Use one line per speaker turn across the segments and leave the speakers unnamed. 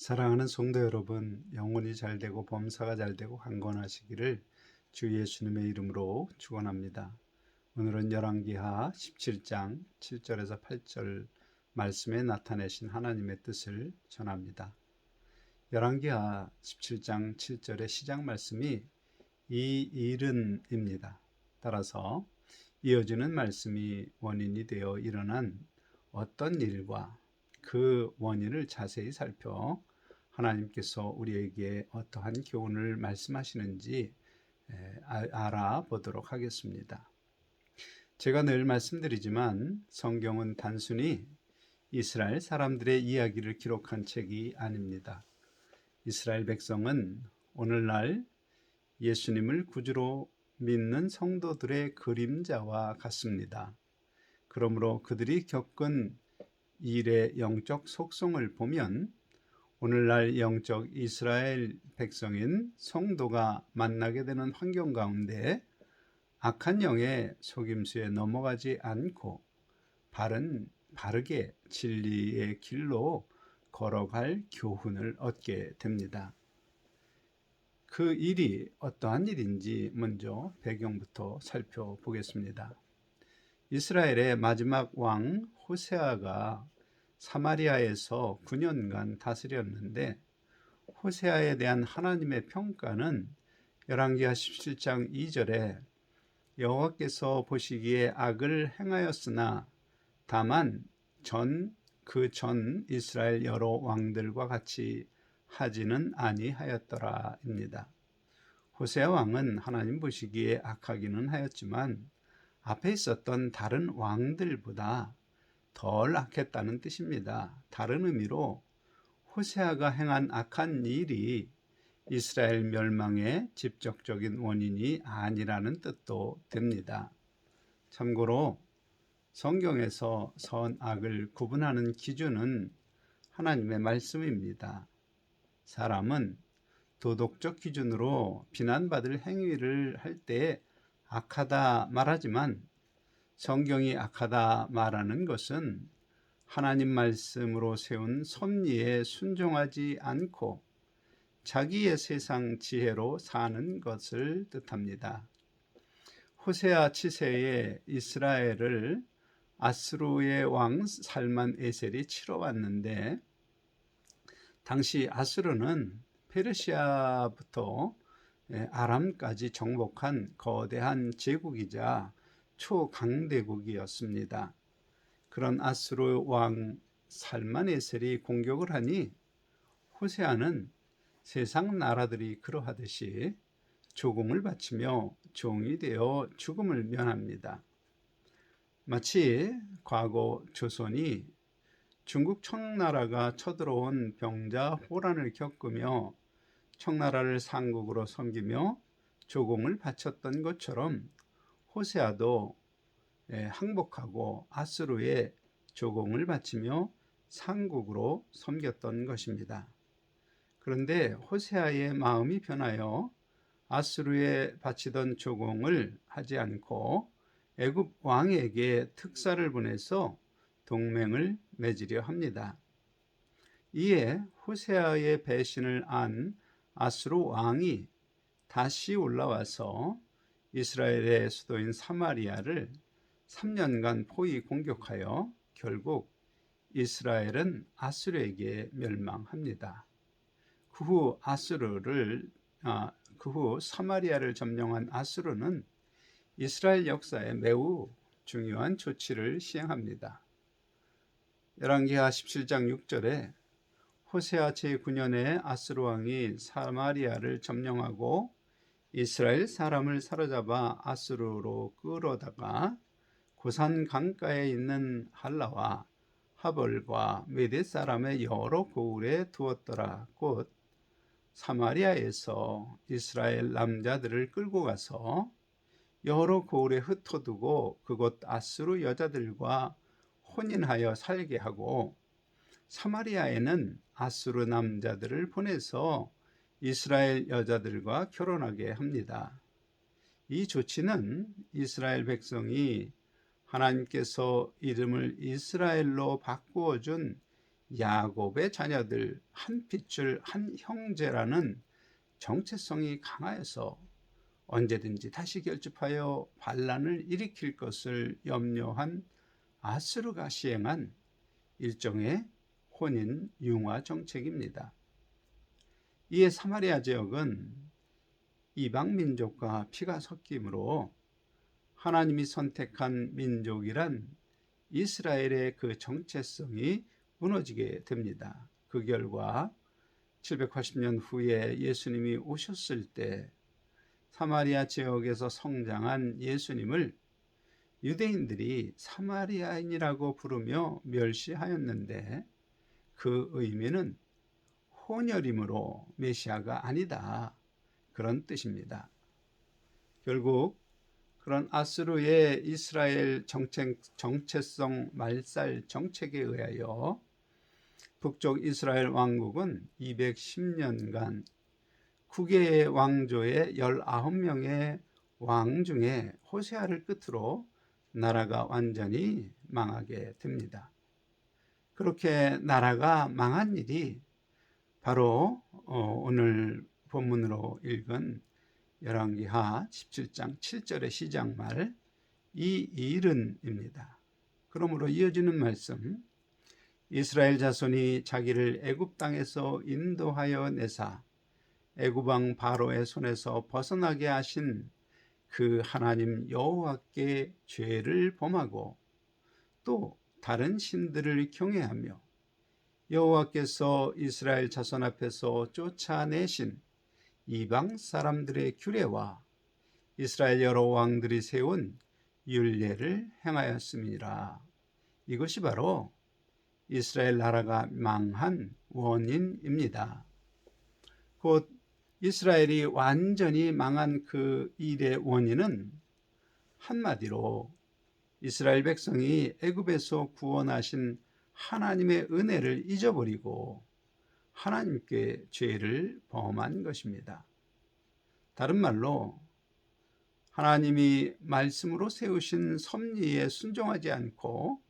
사랑하는 성도 여러분, 영혼이 잘되고 범사가 잘되고 강건하시기를 주 예수님의 이름으로 축원합니다. 오늘은 열왕기하 17장 7절에서 8절 말씀에 나타내신 하나님의 뜻을 전합니다. 열왕기하 17장 7절의 시작 말씀이 이 일은입니다. 따라서 이어지는 말씀이 원인이 되어 일어난 어떤 일과 그 원인을 자세히 살펴 하나님께서 우리에게 어떠한 교훈을 말씀하시는지 알아보도록 하겠습니다. 제가 늘 말씀드리지만 성경은 단순히 이스라엘 사람들의 이야기를 기록한 책이 아닙니다. 이스라엘 백성은 오늘날 예수님을 구주로 믿는 성도들의 그림자와 같습니다. 그러므로 그들이 겪은 일의 영적 속성을 보면 오늘날 영적 이스라엘 백성인 성도가 만나게 되는 환경 가운데 악한 영의 속임수에 넘어가지 않고 바르게 진리의 길로 걸어갈 교훈을 얻게 됩니다. 그 일이 어떠한 일인지 먼저 배경부터 살펴보겠습니다. 이스라엘의 마지막 왕 호세아가 사마리아에서 9년간 다스렸는데 호세아에 대한 하나님의 평가는 열왕기하 17장 2절에 여호와께서 보시기에 악을 행하였으나 다만 그 전 이스라엘 여러 왕들과 같이 하지는 아니하였더라입니다. 호세아 왕은 하나님 보시기에 악하기는 하였지만 앞에 있었던 다른 왕들보다 덜 악했다는 뜻입니다. 다른 의미로 호세아가 행한 악한 일이 이스라엘 멸망의 직접적인 원인이 아니라는 뜻도 됩니다. 참고로 성경에서 선악을 구분하는 기준은 하나님의 말씀입니다. 사람은 도덕적 기준으로 비난받을 행위를 할 때 악하다 말하지만 성경이 악하다 말하는 것은 하나님 말씀으로 세운 섭리에 순종하지 않고 자기의 세상 지혜로 사는 것을 뜻합니다. 호세아 치세에 이스라엘을 아스루의 왕 살만 에셀이 치러 왔는데 당시 아스루는 페르시아부터 아람까지 정복한 거대한 제국이자 초강대국이었습니다. 그런 아스루 왕 살만에셀이 공격을 하니 호세아는 세상 나라들이 그러하듯이 조공을 바치며 종이 되어 죽음을 면합니다. 마치 과거 조선이 중국 청나라가 쳐들어온 병자 호란을 겪으며 청나라를 상국으로 섬기며 조공을 바쳤던 것처럼 호세아도 항복하고 아스루에 조공을 바치며 상국으로 섬겼던 것입니다. 그런데 호세아의 마음이 변하여 아스루에 바치던 조공을 하지 않고 애굽 왕에게 특사를 보내서 동맹을 맺으려 합니다. 이에 호세아의 배신을 안 아스루 왕이 다시 올라와서 이스라엘의 수도인 사마리아를 3년간 포위 공격하여 결국 이스라엘은 아스루에게 멸망합니다. 그 후 사마리아를 점령한 아스루는 이스라엘 역사에 매우 중요한 조치를 시행합니다. 열왕기하 17장 6절에 호세아 제9년에 아스루 왕이 사마리아를 점령하고 이스라엘 사람을 사로잡아 아스루로 끌어다가 고산 강가에 있는 할라와 하볼과 메대 사람의 여러 고을에 두었더라. 곧 사마리아에서 이스라엘 남자들을 끌고 가서 여러 고을에 흩어두고 그곳 아스루 여자들과 혼인하여 살게 하고 사마리아에는 아스루 남자들을 보내서 이스라엘 여자들과 결혼하게 합니다. 이 조치는 이스라엘 백성이 하나님께서 이름을 이스라엘로 바꾸어 준 야곱의 자녀들 한 핏줄 한 형제라는 정체성이 강하여서 언제든지 다시 결집하여 반란을 일으킬 것을 염려한 아수르가 시행한 일종의 혼인 융화 정책입니다. 이에 사마리아 지역은 이방 민족과 피가 섞이므로 하나님이 선택한 민족이란 이스라엘의 그 정체성이 무너지게 됩니다. 그 결과 780년 후에 예수님이 오셨을 때 사마리아 지역에서 성장한 예수님을 유대인들이 사마리아인이라고 부르며 멸시하였는데 그 의미는 혼혈이므로 메시아가 아니다, 그런 뜻입니다. 결국 그런 아수르의 이스라엘 정체성 말살 정책에 의하여 북쪽 이스라엘 왕국은 210년간 9개의 왕조의 19명의 왕 중에 호세아를 끝으로 나라가 완전히 망하게 됩니다. 그렇게 나라가 망한 일이 바로 오늘 본문으로 읽은 열왕기하 17장 7절의 시작 말 이 일은입니다. 그러므로 이어지는 말씀, 이스라엘 자손이 자기를 애굽 땅에서 인도하여 내사 애굽 왕 바로의 손에서 벗어나게 하신 그 하나님 여호와께 죄를 범하고 또 다른 신들을 경외하며 여호와께서 이스라엘 자손 앞에서 쫓아내신 이방 사람들의 규례와 이스라엘 여러 왕들이 세운 율례를 행하였음이라. 이것이 바로 이스라엘 나라가 망한 원인입니다. 곧 이스라엘이 완전히 망한 그 일의 원인은 한마디로 이스라엘 백성이 애굽에서 구원하신 하나님의 은혜를 잊어버리고 하나님께 죄를 범한 것입니다. 다른 말로 하나님이 말씀으로 세우신 섭리에 순종하지 않고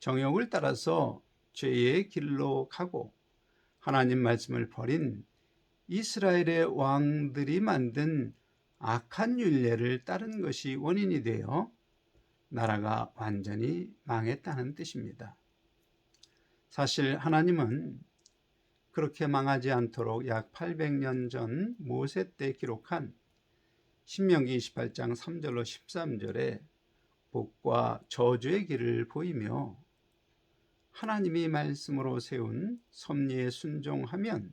정욕을 따라서 죄의 길로 가고 하나님 말씀을 버린 이스라엘의 왕들이 만든 악한 율례를 따른 것이 원인이 되어 나라가 완전히 망했다는 뜻입니다. 사실 하나님은 그렇게 망하지 않도록 약 800년 전 모세 때 기록한 신명기 28장 3절로 13절에 복과 저주의 길을 보이며 하나님이 말씀으로 세운 섭리에 순종하면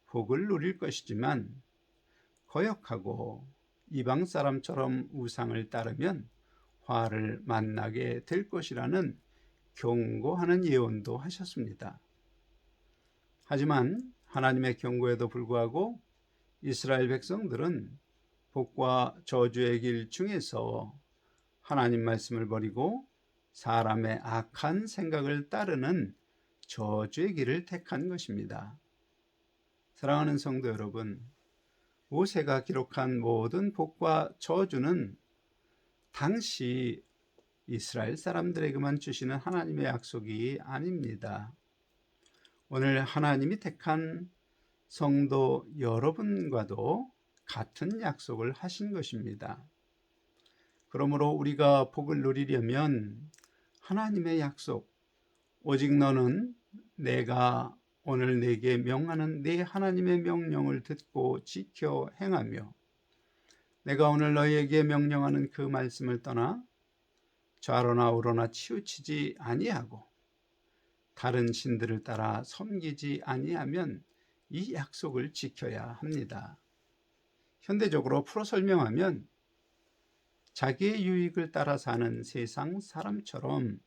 복을 누릴 것이지만 거역하고 이방 사람처럼 우상을 따르면 화를 만나게 될 것이라는 경고하는 예언도 하셨습니다. 하지만 하나님의 경고에도 불구하고 이스라엘 백성들은 복과 저주의 길 중에서 하나님 말씀을 버리고 사람의 악한 생각을 따르는 저주의 길을 택한 것입니다. 사랑하는 성도 여러분, 모세가 기록한 모든 복과 저주는 당시 이스라엘 사람들에게만 주시는 하나님의 약속이 아닙니다. 오늘 하나님이 택한 성도 여러분과도 같은 약속을 하신 것입니다. 그러므로 우리가 복을 누리려면 하나님의 약속, 오직 너는 내가 오늘 내게 명하는 내 하나님의 명령을 듣고 지켜 행하며 내가 오늘 너희에게 명령하는 그 말씀을 떠나 좌로나 우로나 치우치지 아니하고 다른 신들을 따라 섬기지 아니하면 이 약속을 지켜야 합니다. 현대적으로 풀어 설명하면 자기의 유익을 따라 사는 세상 사람처럼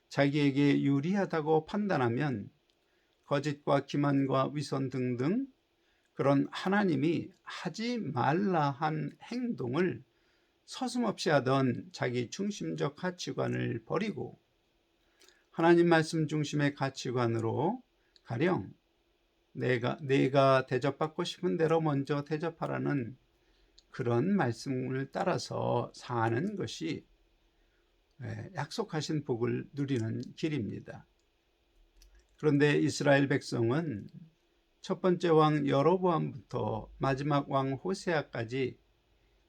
자기에게 유리하다고 판단하면 거짓과 기만과 위선 등등 그런 하나님이 하지 말라 한 행동을 서슴없이 하던 자기 중심적 가치관을 버리고 하나님 말씀 중심의 가치관으로 가령 내가 대접받고 싶은 대로 먼저 대접하라는 그런 말씀을 따라서 사는 것이 약속하신 복을 누리는 길입니다. 그런데 이스라엘 백성은 첫 번째 왕 여로보암부터 마지막 왕 호세아까지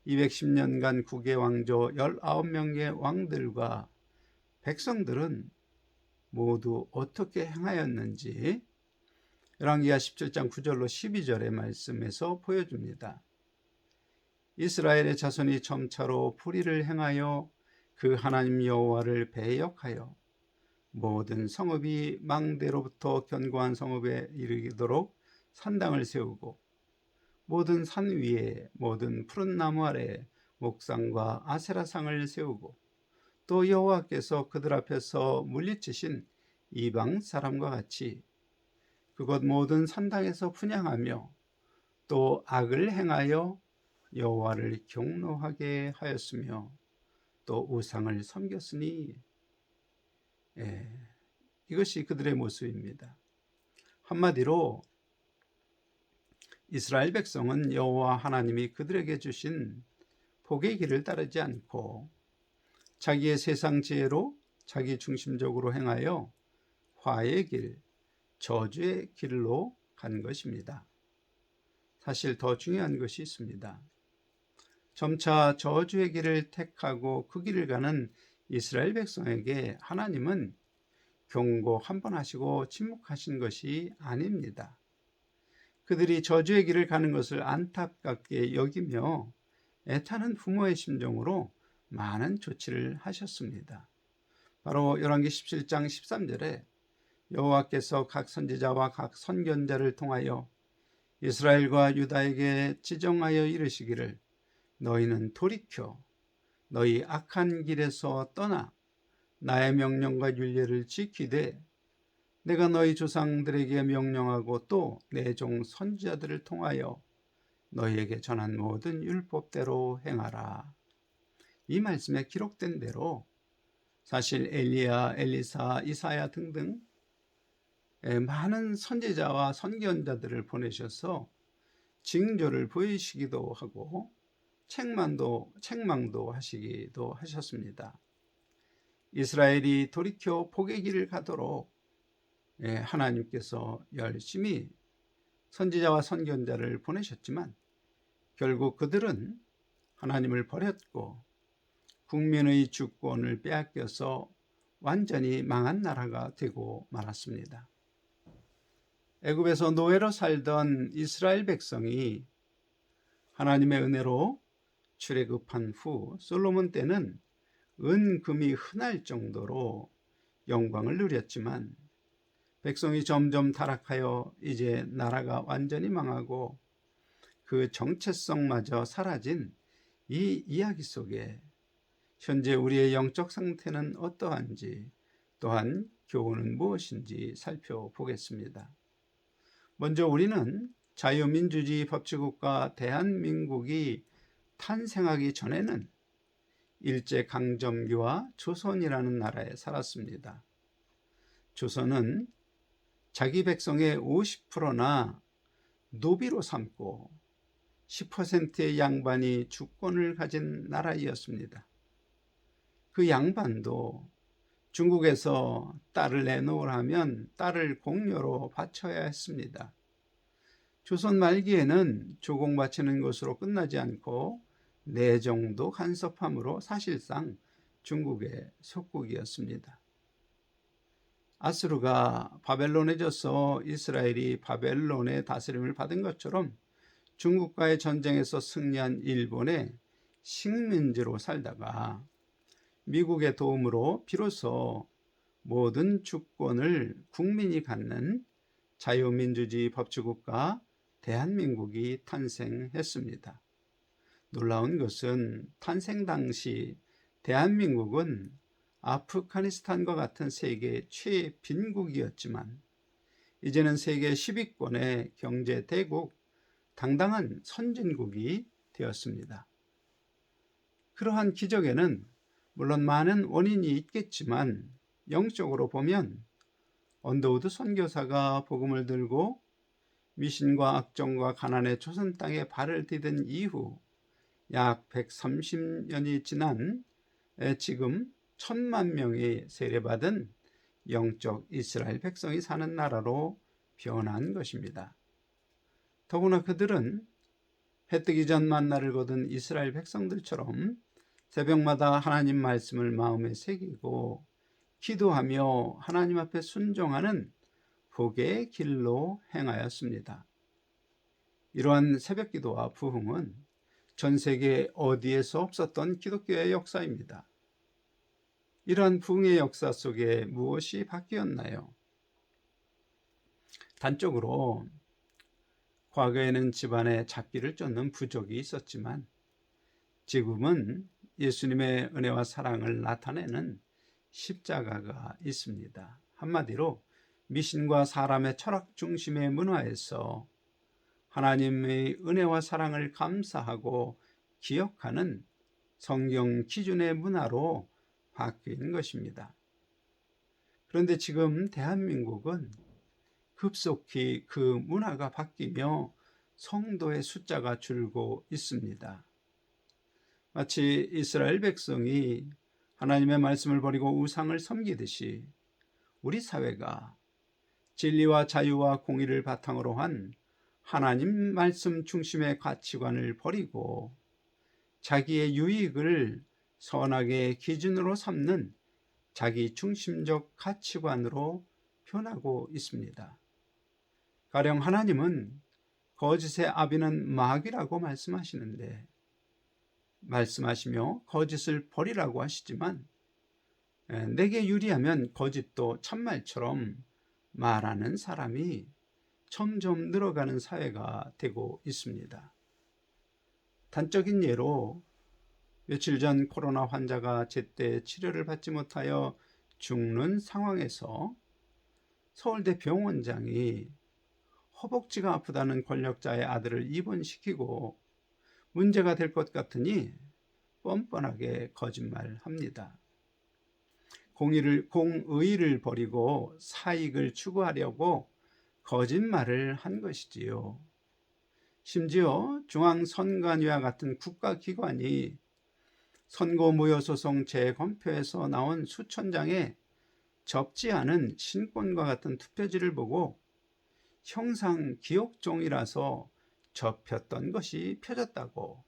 210년간 국의 왕조 19명의 왕들과 백성들은 모두 어떻게 행하였는지 열왕기하 17장 9절로 12절의 말씀에서 보여줍니다. 이스라엘의 자손이 점차로 불의를 행하여 그 하나님 여호와를 배역하여 모든 성읍이 망대로부터 견고한 성읍에 이르도록 산당을 세우고 모든 산 위에 모든 푸른 나무 아래에 목상과 아세라상을 세우고 또 여호와께서 그들 앞에서 물리치신 이방 사람과 같이 그곳 모든 산당에서 분향하며 또 악을 행하여 여호와를 경노하게 하였으며 또 우상을 섬겼으니 이것이 그들의 모습입니다. 한마디로 이스라엘 백성은 여호와 하나님이 그들에게 주신 복의 길을 따르지 않고 자기의 세상 지혜로 자기 중심적으로 행하여 화의 길, 저주의 길로 간 것입니다. 사실 더 중요한 것이 있습니다. 점차 저주의 길을 택하고 그 길을 가는 이스라엘 백성에게 하나님은 경고 한 번 하시고 침묵하신 것이 아닙니다. 그들이 저주의 길을 가는 것을 안타깝게 여기며 애타는 부모의 심정으로 많은 조치를 하셨습니다. 바로 열왕기 17장 13절에 여호와께서 각 선지자와 각 선견자를 통하여 이스라엘과 유다에게 지정하여 이르시기를 너희는 돌이켜 너희 악한 길에서 떠나 나의 명령과 율례를 지키되 내가 너희 조상들에게 명령하고 또 내 종 선지자들을 통하여 너희에게 전한 모든 율법대로 행하라. 이 말씀에 기록된 대로 사실 엘리야, 엘리사, 이사야 등등 많은 선지자와 선견자들을 보내셔서 징조를 보이시기도 하고 책망도 하시기도 하셨습니다. 이스라엘이 돌이켜 복의 길을 가도록 하나님께서 열심히 선지자와 선견자를 보내셨지만 결국 그들은 하나님을 버렸고 국민의 주권을 빼앗겨서 완전히 망한 나라가 되고 말았습니다. 애굽에서 노예로 살던 이스라엘 백성이 하나님의 은혜로 출애굽한 후 솔로몬 때는 은금이 흔할 정도로 영광을 누렸지만 백성이 점점 타락하여 이제 나라가 완전히 망하고 그 정체성마저 사라진 이 이야기 속에 현재 우리의 영적 상태는 어떠한지 또한 교훈은 무엇인지 살펴보겠습니다. 먼저 우리는 자유민주주의 법치국가 대한민국이 탄생하기 전에는 일제강점기와 조선이라는 나라에 살았습니다. 조선은 자기 백성의 50%나 노비로 삼고 10%의 양반이 주권을 가진 나라이었습니다. 그 양반도 중국에서 딸을 내놓으라면 딸을 공여로 바쳐야 했습니다. 조선 말기에는 조공 바치는 것으로 끝나지 않고 내정도 간섭함으로 사실상 중국의 속국이었습니다. 아수르가 바벨론에 져서 이스라엘이 바벨론의 다스림을 받은 것처럼 중국과의 전쟁에서 승리한 일본의 식민지로 살다가 미국의 도움으로 비로소 모든 주권을 국민이 갖는 자유민주주의 법치국가 대한민국이 탄생했습니다. 놀라운 것은 탄생 당시 대한민국은 아프가니스탄과 같은 세계 최빈국이었지만 이제는 세계 10위권의 경제 대국, 당당한 선진국이 되었습니다. 그러한 기적에는 물론 많은 원인이 있겠지만 영적으로 보면 언더우드 선교사가 복음을 들고 미신과 악정과 가난의 조선 땅에 발을 디딘 이후 약 130년이 지난 지금 1000만 명이 세례받은 영적 이스라엘 백성이 사는 나라로 변한 것입니다. 더구나 그들은 해 뜨기 전 만나를 거둔 이스라엘 백성들처럼 새벽마다 하나님 말씀을 마음에 새기고 기도하며 하나님 앞에 순종하는 복의 길로 행하였습니다. 이러한 새벽 기도와 부흥은 전 세계 어디에서 없었던 기독교의 역사입니다. 이러한 부흥의 역사 속에 무엇이 바뀌었나요? 단적으로 과거에는 집안에 잡기를 쫓는 부족이 있었지만 지금은 예수님의 은혜와 사랑을 나타내는 십자가가 있습니다. 한마디로 미신과 사람의 철학 중심의 문화에서 하나님의 은혜와 사랑을 감사하고 기억하는 성경 기준의 문화로 바뀐 것입니다. 그런데 지금 대한민국은 급속히 그 문화가 바뀌며 성도의 숫자가 줄고 있습니다. 마치 이스라엘 백성이 하나님의 말씀을 버리고 우상을 섬기듯이 우리 사회가 진리와 자유와 공의를 바탕으로 한 하나님 말씀 중심의 가치관을 버리고 자기의 유익을 선악의 기준으로 삼는 자기 중심적 가치관으로 변하고 있습니다. 가령 하나님은 거짓의 아비는 마귀라고 말씀하시며 거짓을 버리라고 하시지만 내게 유리하면 거짓도 참말처럼 말하는 사람이 점점 늘어가는 사회가 되고 있습니다. 단적인 예로 며칠 전 코로나 환자가 제때 치료를 받지 못하여 죽는 상황에서 서울대 병원장이 허벅지가 아프다는 권력자의 아들을 입원시키고 문제가 될 것 같으니 뻔뻔하게 거짓말합니다. 공의를 버리고 사익을 추구하려고 거짓말을 한 것이지요. 심지어 중앙선관위와 같은 국가기관이 선거무효소송 재검표에서 나온 수천 장의 접지 않은 신권과 같은 투표지를 보고 형상기억종이라서 접혔던 것이 펴졌다고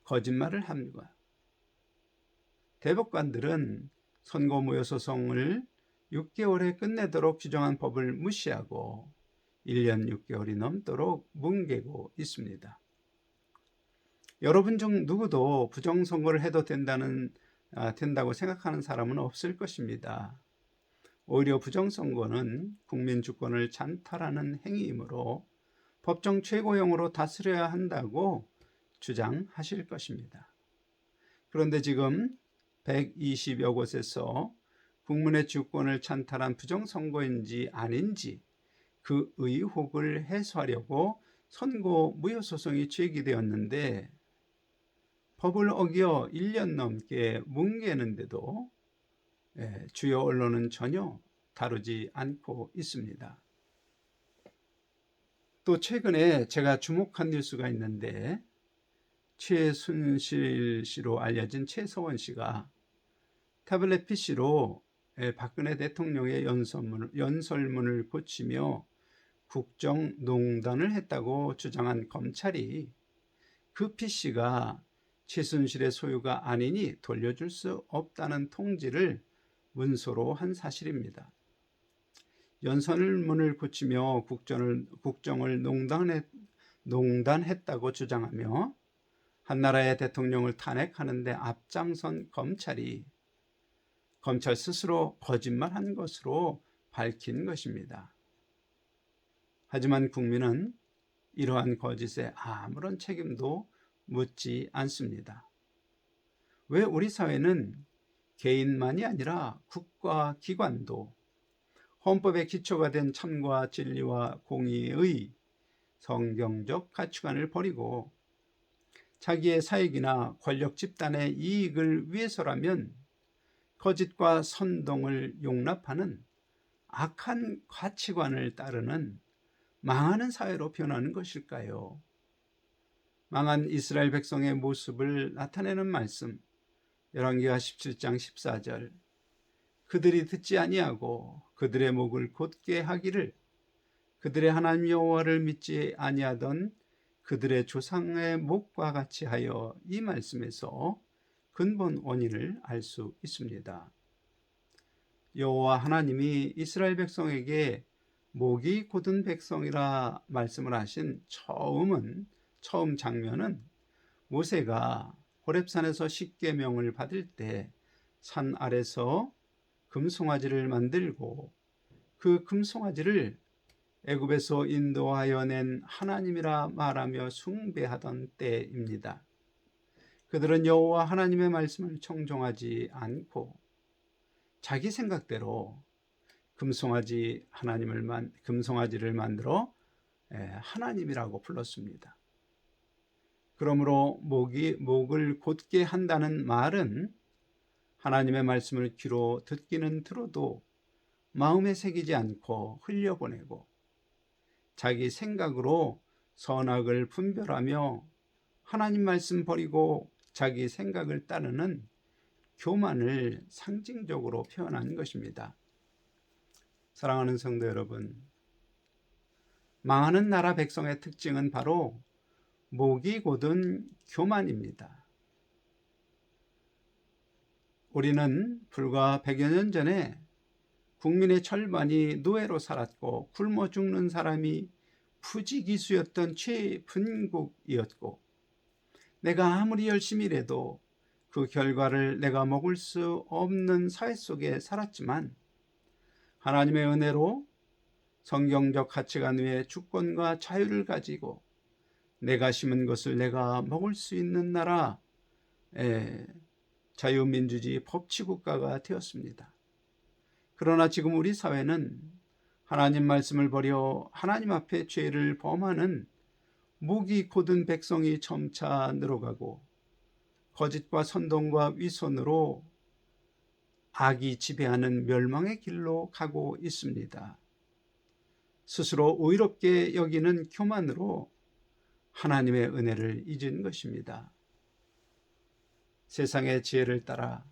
거짓말을 합니다. 대법관들은 선거무효소송을 6개월에 끝내도록 규정한 법을 무시하고 1년 6개월이 넘도록 뭉개고 있습니다. 여러분 중 누구도 부정선거를 해도 된다고 생각하는 사람은 없을 것입니다. 오히려 부정선거는 국민 주권을 잔탈하는 행위이므로 법정 최고형으로 다스려야 한다고 주장하실 것입니다. 그런데 지금 120여 곳에서 국민의 주권을 찬탈한 부정선거인지 아닌지 그 의혹을 해소하려고 선거무효소송이 제기되었는데 법을 어겨 1년 넘게 뭉개는데도 주요 언론은 전혀 다루지 않고 있습니다. 또 최근에 제가 주목한 뉴스가 있는데 최순실 씨로 알려진 최서원 씨가 태블릿 PC로 박근혜 대통령의 연설문을 고치며 국정농단을 했다고 주장한 검찰이 그 PC가 최순실의 소유가 아니니 돌려줄 수 없다는 통지를 문서로 한 사실입니다. 연설문을 고치며 국정을 농단했다고 주장하며 한나라의 대통령을 탄핵하는 데 앞장선 검찰이 검찰 스스로 거짓말한 것으로 밝힌 것입니다. 하지만 국민은 이러한 거짓에 아무런 책임도 묻지 않습니다. 왜 우리 사회는 개인만이 아니라 국가 기관도 헌법의 기초가 된 참과 진리와 공의의 성경적 가치관을 버리고 자기의 사익이나 권력 집단의 이익을 위해서라면 거짓과 선동을 용납하는 악한 가치관을 따르는 망하는 사회로 변하는 것일까요? 망한 이스라엘 백성의 모습을 나타내는 말씀, 열왕기하 17장 14절. 그들이 듣지 아니하고 그들의 목을 곧게 하기를 그들의 하나님 여호와를 믿지 아니하던 그들의 조상의 목과 같이 하여, 이 말씀에서 근본 원인을 알 수 있습니다. 여호와 하나님이 이스라엘 백성에게 목이 곧은 백성이라 말씀을 하신 처음 장면은 모세가 호렙산에서 십계명을 받을 때 산 아래서 금송아지를 만들고 그 금송아지를 애굽에서 인도하여 낸 하나님이라 말하며 숭배하던 때입니다. 그들은 여호와 하나님의 말씀을 청종하지 않고 자기 생각대로 금송아지를 만들어 하나님이라고 불렀습니다. 그러므로 목을 곧게 한다는 말은 하나님의 말씀을 귀로 듣기는 들어도 마음에 새기지 않고 흘려보내고 자기 생각으로 선악을 분별하며 하나님 말씀 버리고 자기 생각을 따르는 교만을 상징적으로 표현한 것입니다. 사랑하는 성도 여러분, 망하는 나라 백성의 특징은 바로 목이 곧은 교만입니다. 우리는 불과 100여 년 전에 국민의 절반이 노예로 살았고 굶어 죽는 사람이 부지기수였던 최분국이었고, 내가 아무리 열심히 일해도 그 결과를 내가 먹을 수 없는 사회 속에 살았지만, 하나님의 은혜로 성경적 가치관 외에 주권과 자유를 가지고 내가 심은 것을 내가 먹을 수 있는 나라, 자유민주주의 법치국가가 되었습니다. 그러나 지금 우리 사회는 하나님 말씀을 버려 하나님 앞에 죄를 범하는 목이 곧은 백성이 점차 늘어가고 거짓과 선동과 위선으로 악이 지배하는 멸망의 길로 가고 있습니다. 스스로 의롭게 여기는 교만으로 하나님의 은혜를 잊은 것입니다. 세상의 지혜를 따라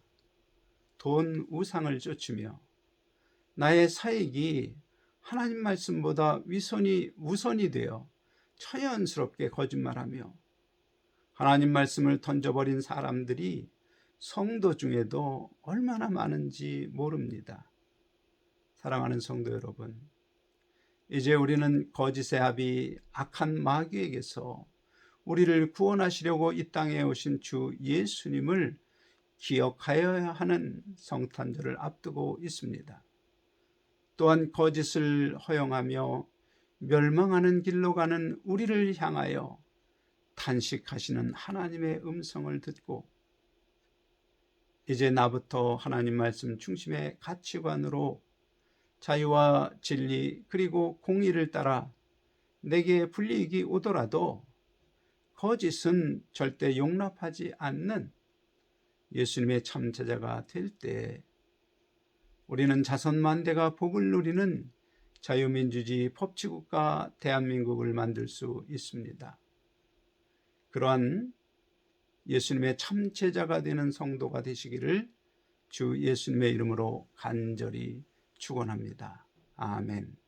돈, 우상을 쫓으며 나의 사익이 하나님 말씀보다 우선이 되어 자연스럽게 거짓말하며 하나님 말씀을 던져버린 사람들이 성도 중에도 얼마나 많은지 모릅니다. 사랑하는 성도 여러분, 이제 우리는 거짓의 아비 악한 마귀에게서 우리를 구원하시려고 이 땅에 오신 주 예수님을 기억하여야 하는 성탄절을 앞두고 있습니다. 또한 거짓을 허용하며 멸망하는 길로 가는 우리를 향하여 탄식하시는 하나님의 음성을 듣고 이제 나부터 하나님 말씀 중심의 가치관으로 자유와 진리 그리고 공의를 따라 내게 불이익이 오더라도 거짓은 절대 용납하지 않는 예수님의 참 제자가 될 때 우리는 자선만대가 복을 누리는 자유민주주의 법치국가 대한민국을 만들 수 있습니다. 그러한 예수님의 참 제자가 되는 성도가 되시기를 주 예수님의 이름으로 간절히 축원합니다. 아멘.